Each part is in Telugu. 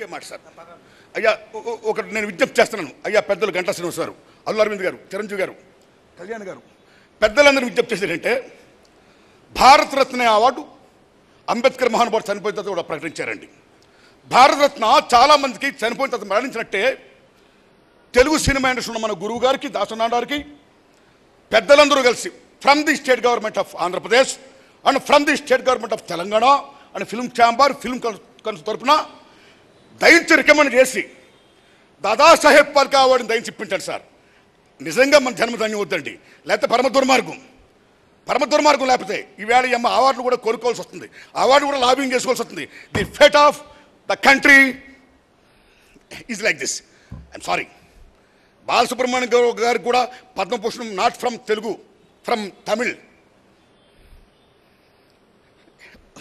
ఒకే మాట సార్. అయ్యా ఒకటి నేను విజ్ఞప్తి చేస్తున్నాను. అయ్యా పెద్దలు గంటా శ్రీనివాస్ గారు, అల్లు అరవింద్ గారు, చిరంజీవి గారు, కళ్యాణ్ గారు, పెద్దలందరూ విజ్ఞప్తి చేసేటంటే భారతరత్న అవార్డు అంబేద్కర్ మహానుభావుడు చనిపోయిన తర్వాత కూడా ప్రకటించారండి. భారతరత్న చాలామందికి చనిపోయిన తర్వాత మరణించినట్టే తెలుగు సినిమా ఇండస్ట్రీలో మన గురువు గారికి, దాసనారాయణ గారికి పెద్దలందరూ కలిసి from the state government of Andhra Pradesh and from the state government of Telangana and film chamber, film council తరఫున దయించి రికమెండ్ చేసి దాదాసాహెబ్ ఫాల్కే అవార్డుని దయించి ఇప్పించాడు సార్. నిజంగా మన జన్మధన్యం వద్దండి, లేకపోతే పరమ దుర్మార్గం లేకపోతే ఈవేళ ఈ అమ్మ అవార్డులు కూడా కోరుకోవాల్సి వస్తుంది, అవార్డు కూడా లాబింగ్ చేసుకోవాల్సి వస్తుంది. The fate of the country is like this. I'm sorry. Balasubrahmanyam గారికి కూడా పద్మభూషణం not from Telugu, from Tamil.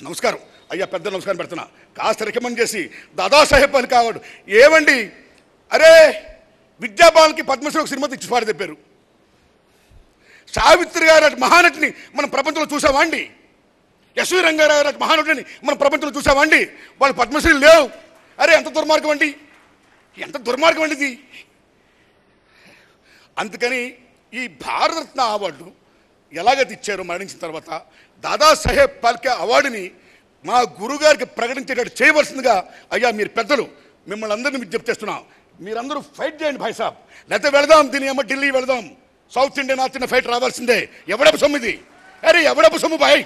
నమస్కారం అయ్యా, పెద్ద నమస్కారం పెడుతున్నా. కాస్త రికమెండ్ చేసి దాదాసాహెబ్ ఫాల్కే అవార్డు ఏమండి? అరే విద్యాబాలకి పద్మశ్రీ ఒక సినిమా ఇచ్చి పాడు చెప్పారు. సావిత్రి గారు మహానటిని మనం ప్రపంచంలో చూసామా అండి? యశ్వీ రంగారావు గారు మహానటిని మనం ప్రపంచంలో చూసామా అండి? వాళ్ళు పద్మశ్రీలు లేవు. అరే ఎంత దుర్మార్గం అండి, ఎంత దుర్మార్గం అండి ఇది. అందుకని ఈ భారతరత్న అవార్డు ఎలాగైతే ఇచ్చారో మరణించిన తర్వాత దాదాసాహెబ్ ఫాల్కే అవార్డుని మా గురుగారికి ప్రకటించేటట్టు చేయవలసిందిగా అయ్యా మీరు పెద్దలు మిమ్మల్ని అందరినీ విజ్ఞప్తి చేస్తున్నాం. మీరందరూ ఫైట్ చేయండి భాయ్ సాబ్, లేకపోతే వెళదాం దీని ఏమో ఢిల్లీ వెళదాం. South India north India fight రావాల్సిందే. ఎవడపు సొమ్ము ఇది? అరే ఎవడపు సొమ్ము భాయ్?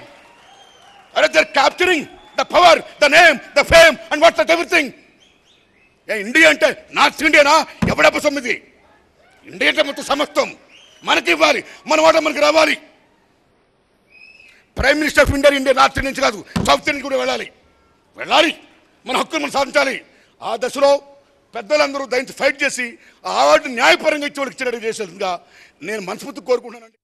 అరే they are capturing the power, the name, the fame and what that everything. India అంటే నార్త్ ఇండియానా? ఎవడపు సొమ్ము ఇది? ఇండియా అంటే మొత్తం సమస్తం మనకి ఇవ్వాలి, మన వాట మనకి రావాలి. Prime minister of India India north India నుంచి కాదు, సౌత్ ఇండియా కూడా వెళ్ళాలి. మన హక్కులు మనం సాధించాలి. ఆ దశలో పెద్దలందరూ దయించి ఫైట్ చేసి ఆ అవార్డు న్యాయపరంగా ఇచ్చేవాళ్ళకి ఇచ్చేటట్టు చేసేందుగా నేను మనస్ఫూర్తిగా కోరుకుంటున్నానండి.